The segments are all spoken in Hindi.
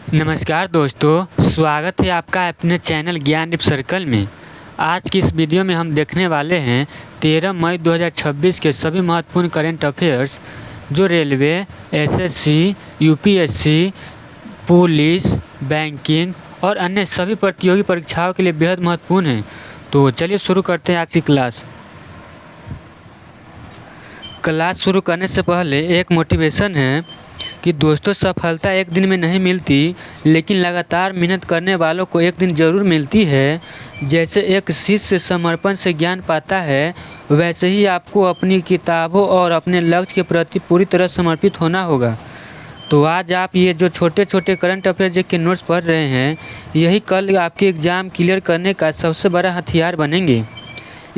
नमस्कार दोस्तों, स्वागत है आपका अपने चैनल ज्ञान डिप सर्कल में। आज की इस वीडियो में हम देखने वाले हैं 13 मई 2026 के सभी महत्वपूर्ण करंट अफेयर्स जो railway, SSC, UPSC, police, banking और अन्य सभी प्रतियोगी परीक्षाओं के लिए बेहद महत्वपूर्ण हैं। तो चलिए शुरू करते हैं आज की क्लास। क्लास शुरू करने से पहले एक मोटिवेशन है कि दोस्तों, सफलता एक दिन में नहीं मिलती, लेकिन लगातार मेहनत करने वालों को एक दिन ज़रूर मिलती है। जैसे एक शिष्य समर्पण से ज्ञान पाता है, वैसे ही आपको अपनी किताबों और अपने लक्ष्य के प्रति पूरी तरह समर्पित होना होगा। तो आज आप ये जो छोटे छोटे करंट अफेयर के नोट्स पढ़ रहे हैं, यही कल आपके एग्ज़ाम क्लियर करने का सबसे बड़ा हथियार बनेंगे।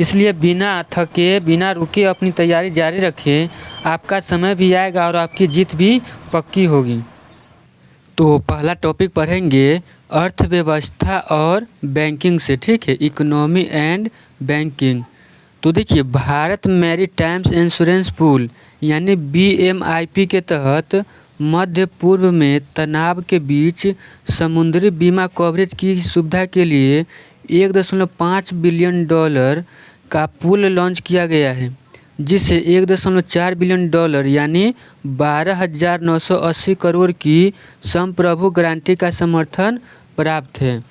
इसलिए बिना थके, बिना रुके अपनी तैयारी जारी रखें। आपका समय भी आएगा और आपकी जीत भी पक्की होगी। तो पहला टॉपिक पढ़ेंगे अर्थव्यवस्था और बैंकिंग से, ठीक है, इकोनॉमी एंड बैंकिंग। तो देखिए, भारत मैरीटाइम्स इंश्योरेंस पूल यानी BMIP के तहत मध्य पूर्व में तनाव के बीच समुद्री बीमा कवरेज की सुविधा के लिए $1.5 बिलियन का पूल लॉन्च किया गया है, जिसे $1.4 बिलियन यानी 12,980 करोड़ की संप्रभु गारंटी का समर्थन प्राप्त है।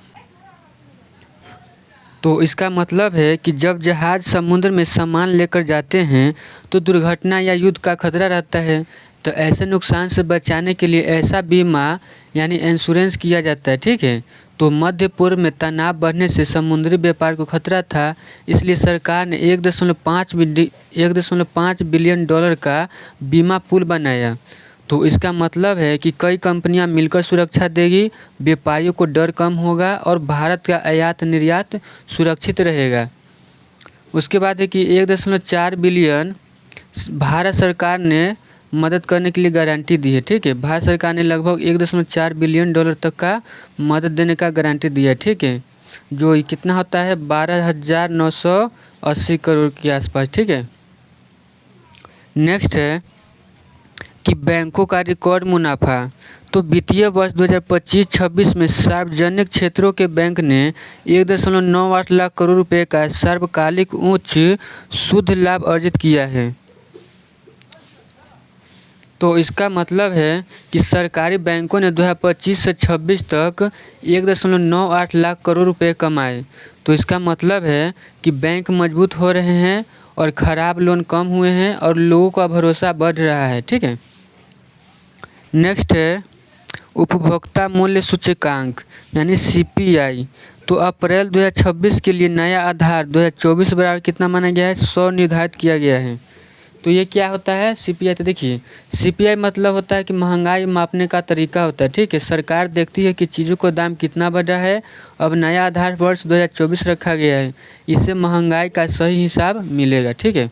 तो इसका मतलब है कि जब जहाज समुद्र में सामान लेकर जाते हैं तो दुर्घटना या युद्ध का खतरा रहता है। तो ऐसे नुकसान से बचाने के लिए ऐसा बीमा यानी इंश्योरेंस किया जाता है, ठीक है। तो मध्य पूर्व में तनाव बढ़ने से समुद्री व्यापार को खतरा था, इसलिए सरकार ने $1.5 बिलियन का बीमा पूल बनाया। तो इसका मतलब है कि कई कंपनियां मिलकर सुरक्षा देगी, व्यापारियों को डर कम होगा और भारत का आयात निर्यात सुरक्षित रहेगा। उसके बाद है कि 1.4 बिलियन भारत सरकार ने मदद करने के लिए गारंटी दी है, ठीक है। भारत सरकार ने लगभग $1.4 बिलियन तक का मदद देने का गारंटी दिया है, ठीक है, जो कितना होता है 12,980 करोड़ के आसपास, ठीक है। नेक्स्ट है कि बैंकों का रिकॉर्ड मुनाफा। तो वित्तीय वर्ष 2025-26 में सार्वजनिक क्षेत्रों के बैंक ने 1.98 लाख करोड़ रुपए का सार्वकालिक उच्च शुद्ध लाभ अर्जित किया है। तो इसका मतलब है कि सरकारी बैंकों ने 2025 से 26 तक 1.98 लाख करोड़ रुपए कमाए। तो इसका मतलब है कि बैंक मजबूत हो रहे हैं और ख़राब लोन कम हुए हैं और लोगों का भरोसा बढ़ रहा है, ठीक है। नेक्स्ट है उपभोक्ता मूल्य सूचकांक यानी CPI। तो अप्रैल 2026 के लिए नया आधार 2024 बराबर कितना माना गया है, 100 निर्धारित किया गया है। तो ये क्या होता है CPI? तो देखिए, CPI मतलब होता है कि महंगाई मापने का तरीका होता है, ठीक है। सरकार देखती है कि चीज़ों का दाम कितना बढ़ रहा है। अब नया आधार वर्ष 2024 रखा गया है, इससे महंगाई का सही हिसाब मिलेगा, ठीक है।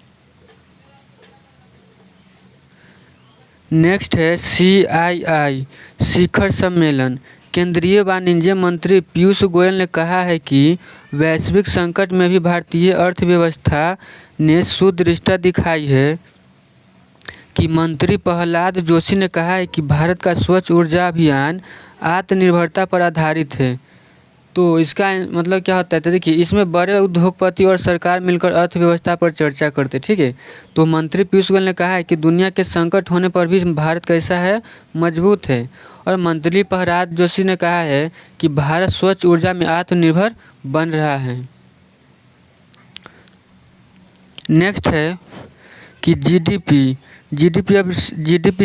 नेक्स्ट है CII शिखर सम्मेलन। केंद्रीय वाणिज्य मंत्री पीयूष गोयल ने कहा है कि वैश्विक संकट में भी भारतीय अर्थव्यवस्था ने सुदृढ़ता दिखाई है। कि मंत्री प्रहलाद जोशी ने कहा है कि भारत का स्वच्छ ऊर्जा अभियान आत्मनिर्भरता पर आधारित है। तो इसका मतलब क्या होता है? तो देखिए, इसमें बड़े उद्योगपति और सरकार मिलकर अर्थव्यवस्था पर चर्चा करते, ठीक है। तो मंत्री पीयूष गोयल ने कहा है कि दुनिया के संकट होने पर भी भारत कैसा है, मजबूत है। और मंत्री प्रहलाद जोशी ने कहा है कि भारत स्वच्छ ऊर्जा में आत्मनिर्भर बन रहा है। नेक्स्ट है कि GDP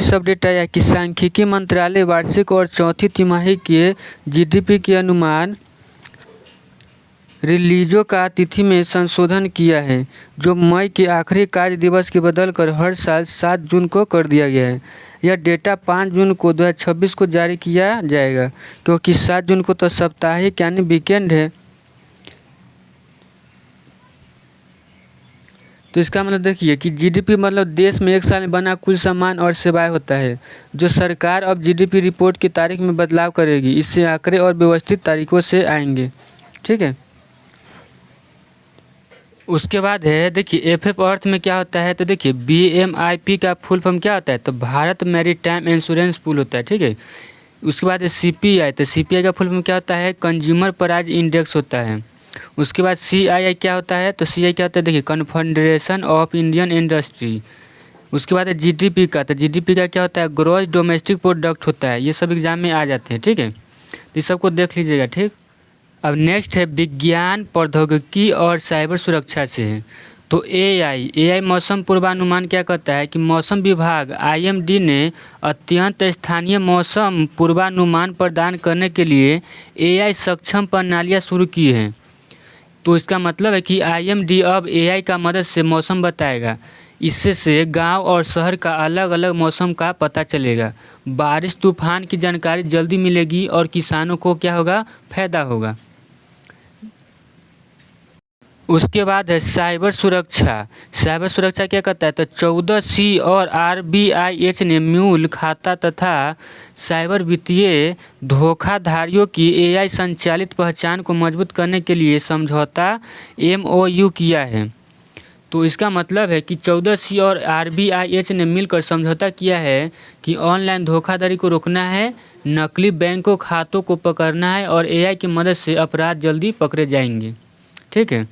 शब्द डेटा या कि सांख्यिकी मंत्रालय वार्षिक और चौथी तिमाही के GDP के अनुमान रिलीजों का तिथि में संशोधन किया है, जो मई के आखिरी कार्य दिवस के बदलकर हर साल 7 जून को कर दिया गया है। यह डेटा 5 जून को 2026 को जारी किया जाएगा, क्योंकि 7 जून को तो साप्ताहिक यानी वीकेंड है। तो इसका मतलब देखिए कि GDP मतलब देश में एक साल में बना कुल सामान और सेवाएं होता है, जो सरकार अब GDP रिपोर्ट की तारीख में बदलाव करेगी। इससे आंकड़े और व्यवस्थित तारीखों से आएंगे, ठीक है। उसके बाद है देखिए FF अर्थ में क्या होता है। तो देखिए BMIP का फुल फॉर्म क्या होता है, तो भारत मैरीटाइम इंश्योरेंस पूल होता है, ठीक है। उसके बाद CPI, तो CPI का फुल फॉर्म क्या होता है, कंज्यूमर प्राइस इंडेक्स होता है। उसके बाद CII क्या होता है, तो CII क्या होता है, देखिए कन्फेडरेशन ऑफ इंडियन इंडस्ट्री। उसके बाद है GDP का, तो GDP का क्या होता है, ग्रॉस डोमेस्टिक प्रोडक्ट होता है। ये सब एग्जाम में आ जाते हैं, ठीक है, तो ये सबको देख लीजिएगा, ठीक। अब नेक्स्ट है विज्ञान प्रौद्योगिकी और साइबर सुरक्षा से है। तो AI मौसम पूर्वानुमान क्या कहता है कि मौसम विभाग IMD ने अत्यंत स्थानीय मौसम पूर्वानुमान प्रदान करने के लिए AI सक्षम प्रणालियाँ शुरू की हैं। तो इसका मतलब है कि IMD अब AI का मदद से मौसम बताएगा। इससे से गांव और शहर का अलग अलग मौसम का पता चलेगा। बारिश तूफान की जानकारी जल्दी मिलेगी और किसानों को क्या होगा, फायदा होगा। उसके बाद है साइबर सुरक्षा। साइबर सुरक्षा क्या कहता है, तो 14C और RBIH ने मूल खाता तथा साइबर वित्तीय धोखाधड़ियों की AI संचालित पहचान को मजबूत करने के लिए समझौता MOU किया है। तो इसका मतलब है कि 14C और RBIH ने मिलकर समझौता किया है कि ऑनलाइन धोखाधड़ी को रोकना है, नकली बैंकों खातों को पकड़ना है और AI की मदद से अपराध जल्दी पकड़े जाएंगे, ठीक है।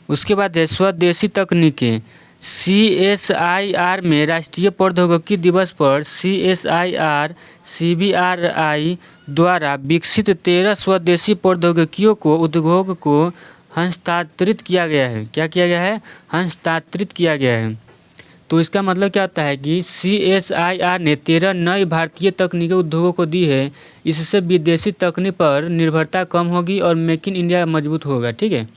उसके बाद है स्वदेशी तकनीकें। CSIR में राष्ट्रीय प्रौद्योगिकी दिवस पर CSIR CBRI द्वारा विकसित 13 स्वदेशी प्रौद्योगिकियों को उद्योग को हस्तांतरित किया गया है। क्या किया गया है, हस्तांतरित किया गया है। तो इसका मतलब क्या होता है कि CSIR ने 13 नई भारतीय तकनीकी उद्योगों को दी है। इससे विदेशी तकनीक पर निर्भरता कम होगी और मेक इन इंडिया मजबूत होगा, ठीक है।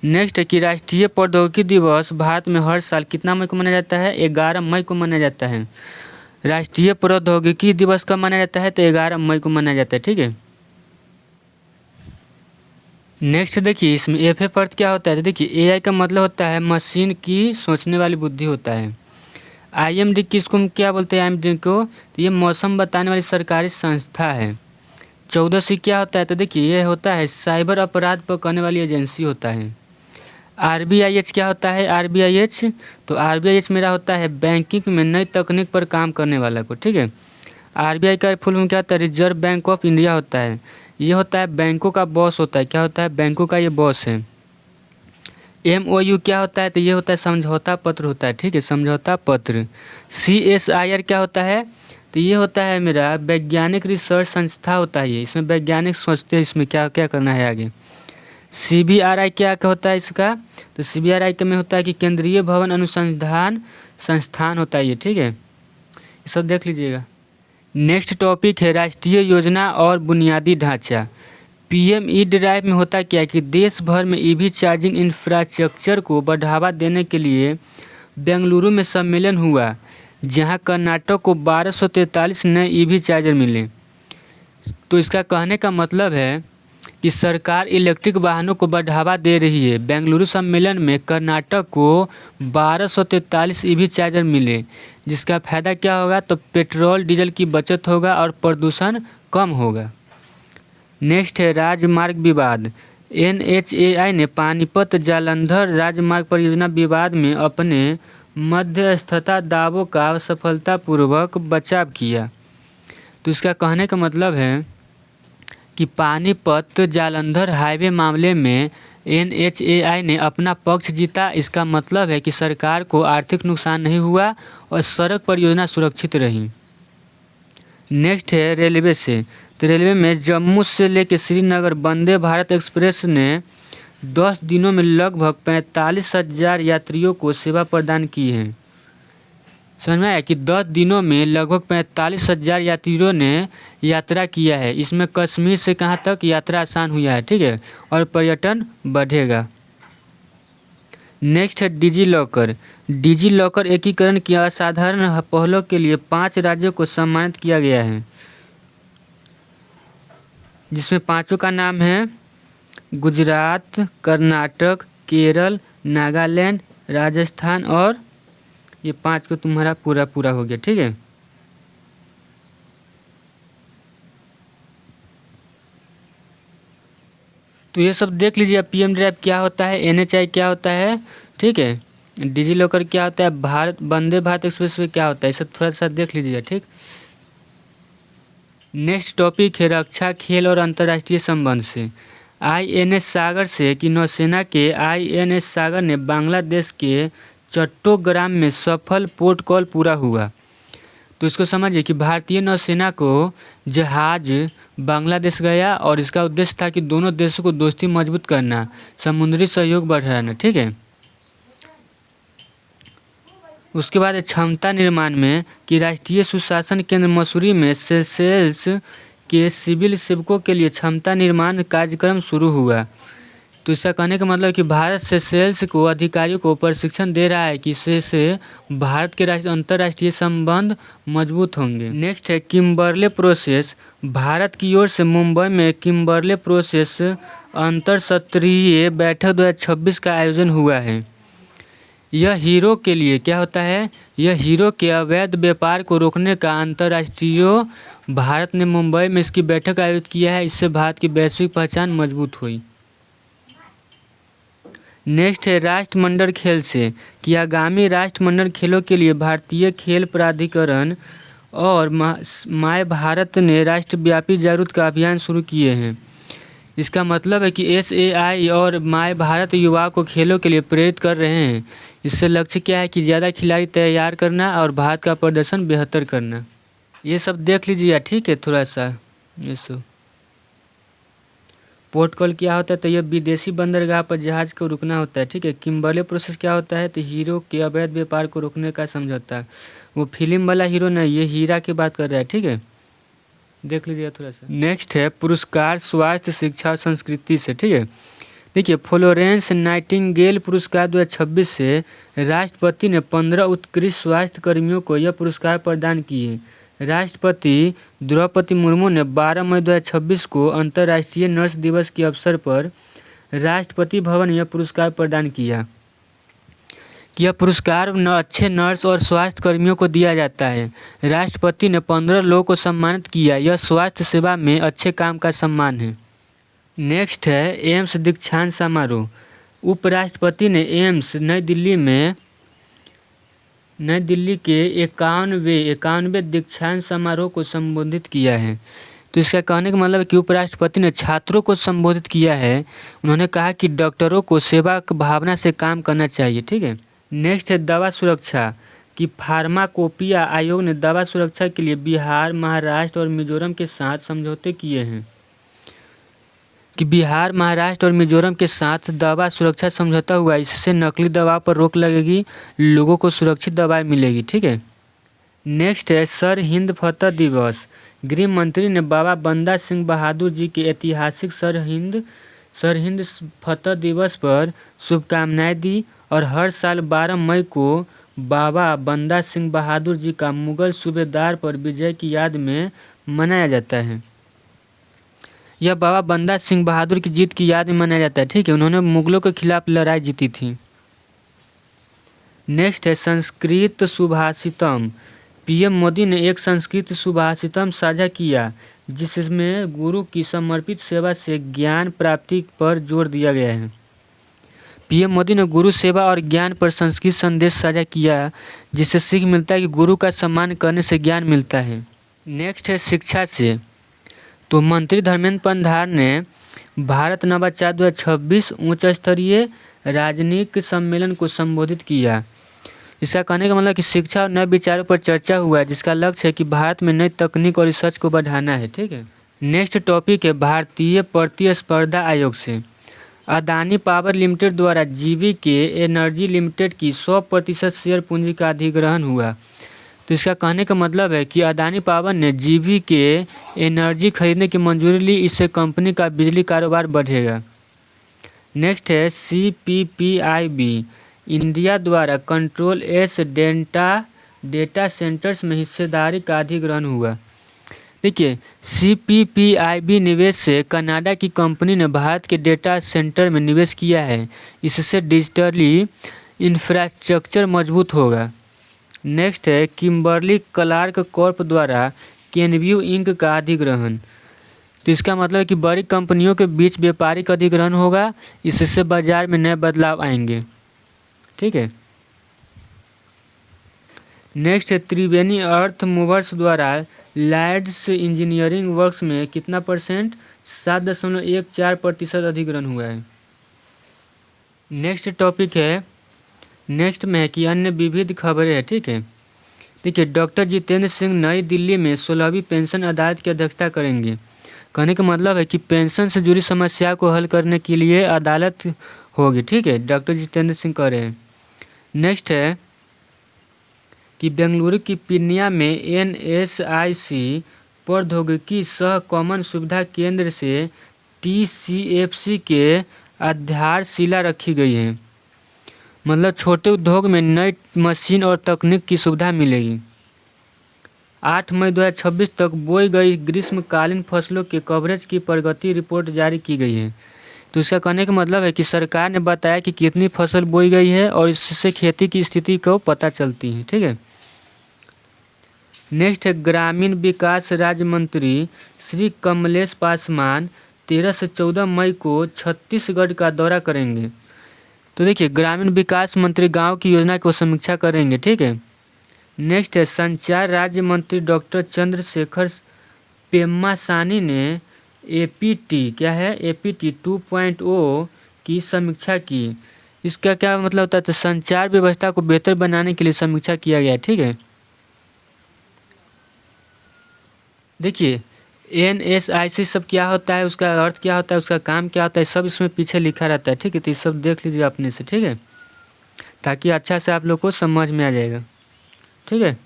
नेक्स्ट है कि राष्ट्रीय प्रौद्योगिकी दिवस भारत में हर साल कितना मई को मनाया जाता है, 11 मई को मनाया जाता है। राष्ट्रीय प्रौद्योगिकी दिवस कब मनाया जाता है, तो 11 मई को मनाया जाता है, ठीक है। नेक्स्ट देखिए इसमें FF अर्थ क्या होता है, तो देखिए AI का मतलब होता है मशीन की सोचने वाली बुद्धि होता है। IMD किसको क्या बोलते हैं, IMD को, तो ये मौसम बताने वाली सरकारी संस्था है। 14C क्या होता है, तो देखिए ये होता है साइबर अपराध पकड़ने वाली एजेंसी होता है। RBIH क्या होता है, RBIH, तो RBIH मेरा होता है बैंकिंग में नई तकनीक पर काम करने वाला को, ठीक है। RBI का फुल फॉर्म क्या होता है, रिजर्व बैंक ऑफ इंडिया होता है। ये होता है बैंकों का बॉस होता है। क्या होता है, बैंकों का ये बॉस है। MOU क्या होता है, तो ये होता है समझौता पत्र होता है, ठीक है, समझौता पत्र। CSIR क्या होता है, तो ये होता है मेरा वैज्ञानिक रिसर्च संस्था होता है। ये इसमें वैज्ञानिक सोचते हैं इसमें क्या क्या करना है आगे। CBRI क्या होता है इसका, तो CBRI के में होता है कि केंद्रीय भवन अनुसंधान संस्थान होता है ये, ठीक है, ये सब देख लीजिएगा। नेक्स्ट टॉपिक है राष्ट्रीय योजना और बुनियादी ढांचा। PME ड्राइव में होता क्या है कि देश भर में EV चार्जिंग इंफ्रास्ट्रक्चर को बढ़ावा देने के लिए बेंगलुरु में सम्मेलन हुआ, जहां कर्नाटक को 1243 नए EV चार्जर मिले। तो इसका कहने का मतलब है कि सरकार इलेक्ट्रिक वाहनों को बढ़ावा दे रही है। बेंगलुरु सम्मेलन में कर्नाटक को 1243 EV चार्जर मिले, जिसका फायदा क्या होगा, तो पेट्रोल डीजल की बचत होगा और प्रदूषण कम होगा। नेक्स्ट है राजमार्ग विवाद। NHAI ने पानीपत जालंधर राजमार्ग परियोजना विवाद में अपने मध्यस्थता दावों का सफलतापूर्वक बचाव किया। तो इसका कहने का मतलब है कि पानीपत जालंधर हाईवे मामले में NHAI ने अपना पक्ष जीता। इसका मतलब है कि सरकार को आर्थिक नुकसान नहीं हुआ और सड़क परियोजना सुरक्षित रही। नेक्स्ट है रेलवे से। तो रेलवे में जम्मू से लेकर श्रीनगर वंदे भारत एक्सप्रेस ने 10 दिनों में लगभग 45,000 यात्रियों को सेवा प्रदान की है। समझ में आया कि 10 दिनों में लगभग 45,000 यात्रियों ने यात्रा किया है। इसमें कश्मीर से कहाँ तक यात्रा आसान हुआ है, ठीक है, और पर्यटन बढ़ेगा। नेक्स्ट है डिजी लॉकर एकीकरण की असाधारण पहलों के लिए 5 राज्यों को सम्मानित किया गया है, जिसमें 5 का नाम है गुजरात, कर्नाटक, केरल, नागालैंड, राजस्थान, और ये 5 को तुम्हारा पूरा पूरा हो गया, ठीक है। तो ये सब देख लीजिए। PM ड्राइव क्या होता है, NHI क्या होता है, ठीक है, डिजी लॉकर क्या होता है, भारत वंदे भारत एक्सप्रेस वे क्या होता है, ये सब थोड़ा सा देख लीजिएगा, ठीक। नेक्स्ट टॉपिक है रक्षा, खेल और अंतर्राष्ट्रीय संबंध से। INS सागर से कि नौसेना के INS सागर ने बांग्लादेश के चट्टोग्राम में सफल पोर्ट कॉल पूरा हुआ। तो इसको समझिए कि भारतीय नौसेना को जहाज बांग्लादेश गया और इसका उद्देश्य था कि दोनों देशों को दोस्ती मजबूत करना, समुद्री सहयोग बढ़ाना। ठीक है। उसके बाद क्षमता निर्माण में कि राष्ट्रीय सुशासन केंद्र मसूरी में सेशेल्स के सिविल सेवकों के लिए क्षमता निर्माण कार्यक्रम शुरू हुआ। तो इसका कहने का मतलब कि भारत सेशेल्स को अधिकारियों को प्रशिक्षण दे रहा है कि इससे भारत के अंतर्राष्ट्रीय संबंध मजबूत होंगे। नेक्स्ट है किम्बरले प्रोसेस। भारत की ओर से मुंबई में किम्बरले प्रोसेस अंतर सत्रीय बैठक 2026 का आयोजन हुआ है। यह हीरो के लिए क्या होता है, यह हीरो के अवैध व्यापार को रोकने का अंतर्राष्ट्रीय भारत ने मुंबई में इसकी बैठक आयोजित किया है। इससे भारत की वैश्विक पहचान मजबूत हुई। नेक्स्ट है राष्ट्रमंडल खेल से कि आगामी राष्ट्रमंडल खेलों के लिए भारतीय खेल प्राधिकरण और माय भारत ने राष्ट्रव्यापी जागरूकता अभियान शुरू किए हैं। इसका मतलब है कि SAI और माय भारत युवाओं को खेलों के लिए प्रेरित कर रहे हैं। इससे लक्ष्य क्या है कि ज़्यादा खिलाड़ी तैयार करना और भारत का प्रदर्शन बेहतर करना। ये सब देख लीजिए। ठीक है, थोड़ा सा ये सब पोर्ट कॉल क्या होता है, तो यह विदेशी बंदरगाह पर जहाज को रुकना होता है। ठीक है। किम्बरले प्रोसेस क्या होता है, तो हीरो के अवैध व्यापार को रोकने का समझौता। वो फिल्म वाला हीरो नहीं, ये हीरा की बात कर रहा है। ठीक है, देख लीजिए थोड़ा सा। नेक्स्ट है पुरस्कार स्वास्थ्य, शिक्षा और संस्कृति से। ठीक है, देखिए फ्लोरेंस नाइटिंगेल पुरस्कार 2026 से राष्ट्रपति ने 15 उत्कृष्ट स्वास्थ्य कर्मियों को यह पुरस्कार प्रदान किए। राष्ट्रपति द्रौपदी मुर्मू ने 12 मई 2026 को अंतर्राष्ट्रीय नर्स दिवस के अवसर पर राष्ट्रपति भवन यह पुरस्कार प्रदान किया। यह पुरस्कार अच्छे नर्स और स्वास्थ्य कर्मियों को दिया जाता है। राष्ट्रपति ने 15 लोगों को सम्मानित किया। यह स्वास्थ्य सेवा में अच्छे काम का सम्मान है। नेक्स्ट है एम्स दीक्षांत समारोह। उपराष्ट्रपति ने एम्स नई दिल्ली के 51वें दीक्षांत समारोह को संबोधित किया है। तो इसका कहने का मतलब है कि उपराष्ट्रपति ने छात्रों को संबोधित किया है। उन्होंने कहा कि डॉक्टरों को सेवा की भावना से काम करना चाहिए। ठीक है। नेक्स्ट है दवा सुरक्षा कि फार्माकोपिया आयोग ने दवा सुरक्षा के लिए बिहार, महाराष्ट्र और मिजोरम के साथ समझौते किए हैं। कि बिहार, महाराष्ट्र और मिजोरम के साथ दवा सुरक्षा समझौता हुआ। इससे नकली दवा पर रोक लगेगी, लोगों को सुरक्षित दवाएं मिलेगी। ठीक है। नेक्स्ट है सरहिंद फतह दिवस। गृह मंत्री ने बाबा बंदा सिंह बहादुर जी के ऐतिहासिक सरहिंद फतह दिवस पर शुभकामनाएं दी और हर साल 12 मई को बाबा बंदा सिंह बहादुर जी का मुगल सूबेदार पर विजय की याद में मनाया जाता है। यह बाबा बंदा सिंह बहादुर की जीत की याद में मनाया जाता है। ठीक है, उन्होंने मुगलों के खिलाफ लड़ाई जीती थी। नेक्स्ट है संस्कृत सुभाषितम। PM मोदी ने एक संस्कृत सुभाषितम साझा किया जिसमें गुरु की समर्पित सेवा से ज्ञान प्राप्ति पर जोर दिया गया है। PM मोदी ने गुरु सेवा और ज्ञान पर संस्कृत संदेश साझा किया जिससे सीख मिलता है कि गुरु का सम्मान करने से ज्ञान मिलता है। नेक्स्ट है शिक्षा से। तो मंत्री धर्मेंद्र प्रधान ने भारत नवाचार 2026 उच्च स्तरीय राजनयिक सम्मेलन को संबोधित किया। इसका कहने का मतलब कि शिक्षा और नए विचारों पर चर्चा हुआ जिसका लक्ष्य है कि भारत में नई तकनीक और रिसर्च को बढ़ाना है। ठीक है। नेक्स्ट टॉपिक है भारतीय प्रतिस्पर्धा आयोग से। अदानी पावर लिमिटेड द्वारा GVK एनर्जी लिमिटेड की 100% शेयर पूंजी का अधिग्रहण हुआ। तो इसका कहने का मतलब है कि अदानी पावर ने GVK एनर्जी खरीदने की मंजूरी ली। इससे कंपनी का बिजली कारोबार बढ़ेगा। नेक्स्ट है CPPIB इंडिया द्वारा कंट्रोल एस डेटा सेंटर्स में हिस्सेदारी का अधिग्रहण हुआ। देखिए CPPIB निवेश से कनाडा की कंपनी ने भारत के डेटा सेंटर में निवेश किया है। इससे डिजिटली इंफ्रास्ट्रक्चर मजबूत होगा। नेक्स्ट है किम्बरली क्लार्क कॉर्प द्वारा केनव्यू इंक का अधिग्रहण। तो इसका मतलब है कि बड़ी कंपनियों के बीच व्यापारिक अधिग्रहण होगा। इससे बाजार में नए बदलाव आएंगे। ठीक है। नेक्स्ट है त्रिवेणी अर्थ मूवर्स द्वारा लॉयड्स इंजीनियरिंग वर्क्स में कितना परसेंट? 7.14% अधिग्रहण हुआ है। नेक्स्ट टॉपिक है, नेक्स्ट में है कि अन्य विविध खबरें हैं। ठीक है, देखिए डॉक्टर जितेंद्र सिंह नई दिल्ली में 16वीं पेंशन अदालत की अध्यक्षता करेंगे। कहने का मतलब है कि पेंशन से जुड़ी समस्या को हल करने के लिए अदालत होगी। ठीक है, डॉक्टर जितेंद्र सिंह कह रहे हैं। नेक्स्ट है कि बेंगलुरु की पिनिया में NSIC प्रौद्योगिकी सह कॉमन सुविधा केंद्र से TCFC के आधारशिला रखी गई है। मतलब छोटे उद्योग में नई मशीन और तकनीक की सुविधा मिलेगी। 8 मई 2026 तक बोई गई ग्रीष्मकालीन फसलों के कवरेज की प्रगति रिपोर्ट जारी की गई है। तो इसका कहने का मतलब है कि सरकार ने बताया कि कितनी फसल बोई गई है और इससे खेती की स्थिति को पता चलती है। ठीक है, नेक्स्ट है ग्रामीण विकास राज्य मंत्री श्री कमलेश पासवान 13 से 14 मई को छत्तीसगढ़ का दौरा करेंगे। तो देखिए ग्रामीण विकास मंत्री गांव की योजना को समीक्षा करेंगे। ठीक है, नेक्स्ट है संचार राज्य मंत्री डॉक्टर चंद्रशेखर पेम्मासानी ने APT 2.0 की समीक्षा की। इसका क्या मतलब होता है? तो संचार व्यवस्था को बेहतर बनाने के लिए समीक्षा किया गया है। ठीक है, देखिए NSIC सब क्या होता है, उसका अर्थ क्या होता है, उसका काम क्या होता है, सब इसमें पीछे लिखा रहता है। ठीक है, तो ये सब देख लीजिए अपने से। ठीक है, ताकि अच्छा से आप लोग को समझ में आ जाएगा। ठीक है,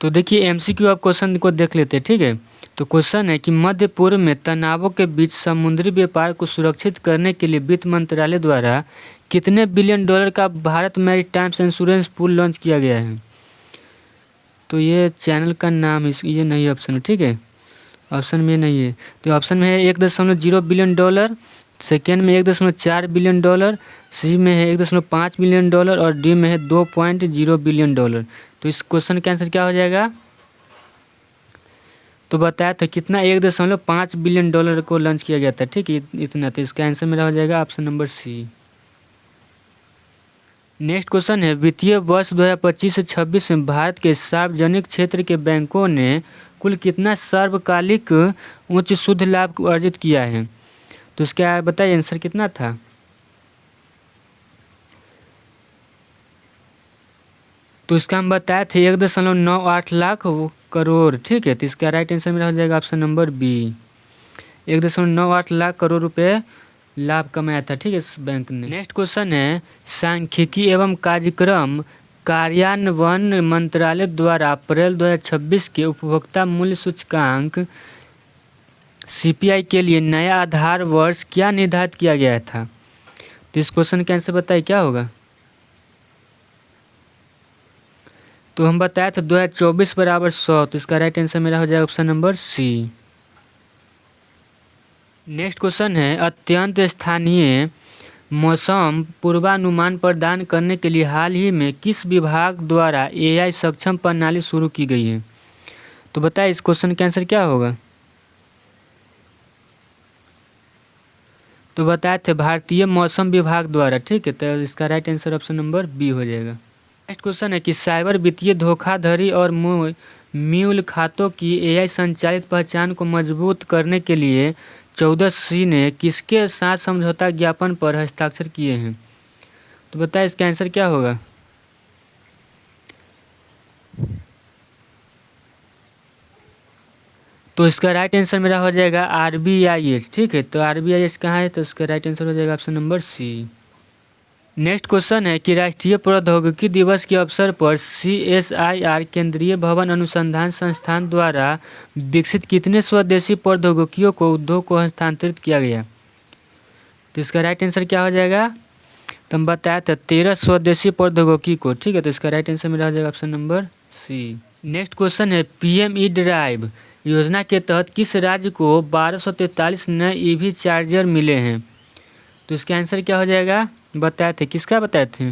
तो देखिए MCQ आप क्वेश्चन को देख लेते हैं। ठीक है, तो क्वेश्चन है कि मध्य पूर्व में तनावों के बीच समुद्री व्यापार को सुरक्षित करने के लिए वित्त मंत्रालय द्वारा कितने बिलियन डॉलर का Bharat maritime insurance pool launch किया गया है? तो ये चैनल का नाम ये नहीं ऑप्शन है। ठीक है, ऑप्शन में नहीं है। तो ऑप्शन में है 1.0 बिलियन डॉलर, सेकेंड में 1.4 बिलियन डॉलर, सी में है 1.5 बिलियन डॉलर और डी में है 2.0 बिलियन डॉलर। तो इस क्वेश्चन का आंसर क्या हो जाएगा? तो बताया था कितना, 1.5 बिलियन डॉलर को लॉन्च किया गया था। ठीक है, इतना। तो इसका आंसर मेरा हो जाएगा option number C. Next question है वित्तीय वर्ष 2025 से 26 में भारत के सार्वजनिक क्षेत्र के बैंकों ने कुल कितना सार्वकालिक उच्च शुद्ध लाभ अर्जित किया है? तो इसका बताइए आंसर कितना था? तो इसका हम बताए थे 1.98 लाख करोड़। ठीक है, तो इसका राइट आंसर मेरा हो जाएगा option number B. 1.98 lakh crore रुपए लाभ कमाया था। ठीक है, इस बैंक ने। नेक्स्ट क्वेश्चन है सांख्यिकी एवं कार्यक्रम कार्यान्वयन मंत्रालय द्वारा अप्रैल 2026 के उपभोक्ता मूल्य सूचकांक CPI के लिए नया आधार वर्ष क्या निर्धारित किया गया था? तो इस क्वेश्चन का आंसर बताइए क्या होगा? तो हम बताया था 2024 बराबर 100। तो इसका राइट आंसर मेरा हो जाएगा option number C. Next question है अत्यंत स्थानीय मौसम पूर्वानुमान प्रदान करने के लिए हाल ही में किस विभाग द्वारा AI सक्षम प्रणाली शुरू की गई है? तो बताइए इस क्वेश्चन का आंसर क्या होगा? तो बताए थे भारतीय मौसम विभाग द्वारा। ठीक है, तो इसका right answer option number B हो जाएगा। नेक्स्ट क्वेश्चन है कि साइबर वित्तीय धोखाधड़ी और म्यूल खातों की AI संचालित पहचान को मजबूत करने के लिए 14C ने किसके साथ समझौता ज्ञापन पर हस्ताक्षर किए हैं? तो बताइए इसका आंसर क्या होगा? तो इसका राइट आंसर मेरा हो जाएगा RBIH। ठीक है, तो RBIH कहाँ है? तो इसका राइट आंसर हो जाएगा option number C. Next question है कि राष्ट्रीय प्रौद्योगिकी दिवस के अवसर पर CSIR केंद्रीय भवन अनुसंधान संस्थान द्वारा विकसित कितने स्वदेशी प्रौद्योगिकियों को उद्योग को हस्तांतरित किया गया? तो इसका राइट आंसर क्या हो जाएगा? तो हम बताया था 13 स्वदेशी प्रौद्योगिकी को। ठीक है, तो इसका राइट आंसर मेरा हो जाएगा option number C. Next question है PME ड्राइव योजना के तहत किस राज्य को 1243 नए EV चार्जर मिले हैं? तो इसका आंसर क्या हो जाएगा? बताए थे, किसका बताए थे?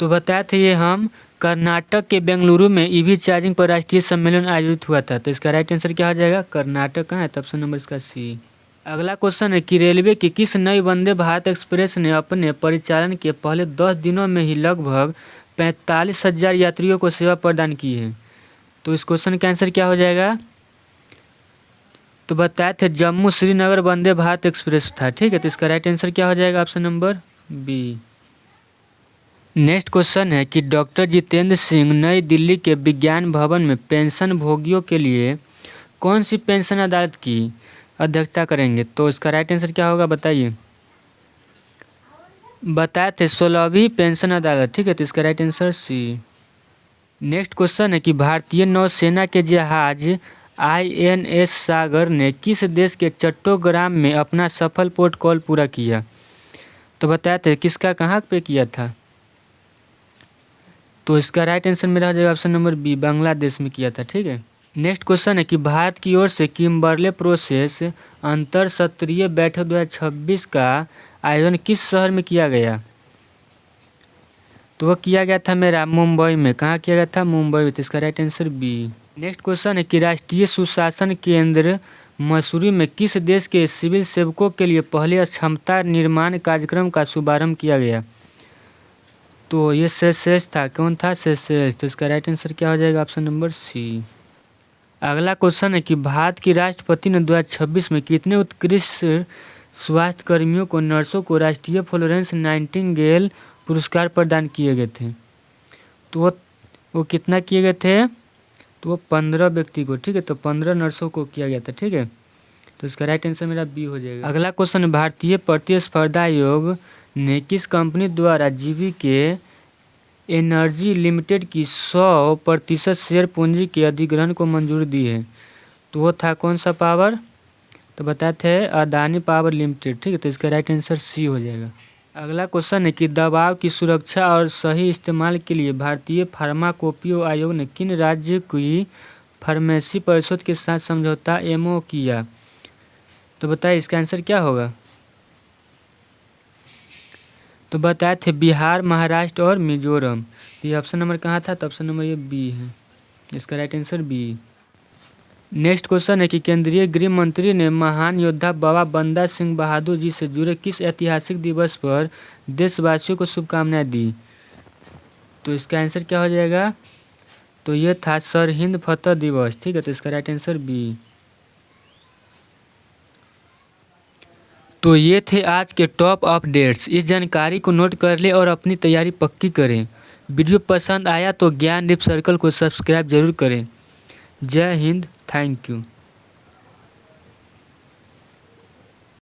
तो बताए थे ये हम कर्नाटक के बेंगलुरु में EV चार्जिंग पर राष्ट्रीय सम्मेलन आयोजित हुआ था। तो इसका राइट आंसर क्या हो जाएगा? कर्नाटक कहाँ है? तो ऑप्शन नंबर इसका सी। अगला क्वेश्चन है कि रेलवे की किस नई वंदे भारत एक्सप्रेस ने अपने परिचालन के पहले 10 दिनों में ही लगभग 45,000 यात्रियों को सेवा प्रदान की है। तो इस क्वेश्चन का आंसर क्या हो जाएगा? तो बताए थे जम्मू श्रीनगर वंदे भारत एक्सप्रेस था। ठीक है, तो इसका राइट आंसर क्या हो जाएगा? Option number B. Next question है कि डॉक्टर जितेंद्र सिंह नई दिल्ली के विज्ञान भवन में पेंशन भोगियों के लिए कौन सी पेंशन अदालत की अध्यक्षता करेंगे? तो इसका राइट आंसर क्या होगा बताइए? बताए थे 16वीं पेंशन अदालत। ठीक है, तो इसका right answer C. Next question है कि भारतीय नौसेना के जहाज INS सागर ने किस देश के चट्टोग्राम में अपना सफल पोर्ट कॉल पूरा किया? तो बताए थे किसका कहाँ पे किया था? तो इसका राइट आंसर मेरा हो जाएगा ऑप्शन नंबर बी, बांग्लादेश में किया था। ठीक है। नेक्स्ट क्वेश्चन है कि भारत की ओर से किम्बरले प्रोसेस अंतर सत्रीय बैठक 2026 का आयोजन किस शहर में किया गया? तो वह किया गया था मेरा मुंबई में। कहाँ किया गया था? मुंबई में। तो इसका right answer B. Next question है कि राष्ट्रीय सुशासन केंद्र मसूरी में किस देश के सिविल सेवकों के लिए पहले क्षमता निर्माण कार्यक्रम का शुभारंभ किया गया? तो ये सेशेल्स था। कौन था? सेशेल्स। तो इसका राइट आंसर क्या हो जाएगा? Option number C. अगला क्वेश्चन है कि भारत की राष्ट्रपति ने 2026 में कितने उत्कृष्ट स्वास्थ्य कर्मियों को नर्सों को राष्ट्रीय फ्लोरेंस नाइटिंगेल पुरस्कार प्रदान किए गए थे? तो वो कितना किए गए थे? तो वो 15 व्यक्ति को। ठीक है, तो 15 नर्सों को किया गया था। ठीक है, तो इसका राइट आंसर मेरा बी हो जाएगा। अगला क्वेश्चन, भारतीय प्रतिस्पर्धा आयोग ने किस कंपनी द्वारा जीवीके एनर्जी लिमिटेड की 100% शेयर पूंजी के अधिग्रहण को मंजूरी दी है? तो वो था कौन सा पावर? तो बताए थे अदानी पावर लिमिटेड। ठीक है, तो इसका राइट आंसर सी हो जाएगा। अगला क्वेश्चन है कि दवाओं की सुरक्षा और सही इस्तेमाल के लिए भारतीय फार्माकोपियो आयोग ने किन राज्य की फार्मेसी परिषद के साथ समझौता MOU किया? तो बताइए इसका आंसर क्या होगा? तो बताए थे बिहार, महाराष्ट्र और मिजोरम। ये ऑप्शन नंबर कहाँ था? तो ऑप्शन नंबर ये बी है। इसका right answer B. Next question है कि केंद्रीय गृह मंत्री ने महान योद्धा बाबा बंदा सिंह बहादुर जी से जुड़े किस ऐतिहासिक दिवस पर देशवासियों को शुभकामनाएं दी? तो इसका आंसर क्या हो जाएगा? तो ये था सरहिंद फतह दिवस। ठीक है, तो इसका राइट आंसर बी। तो ये थे आज के टॉप अपडेट्स। इस जानकारी को नोट कर ले और अपनी तैयारी पक्की करें। वीडियो पसंद आया तो ज्ञान दीप सर्कल को सब्सक्राइब जरूर करें। जय हिंद, थैंक यू।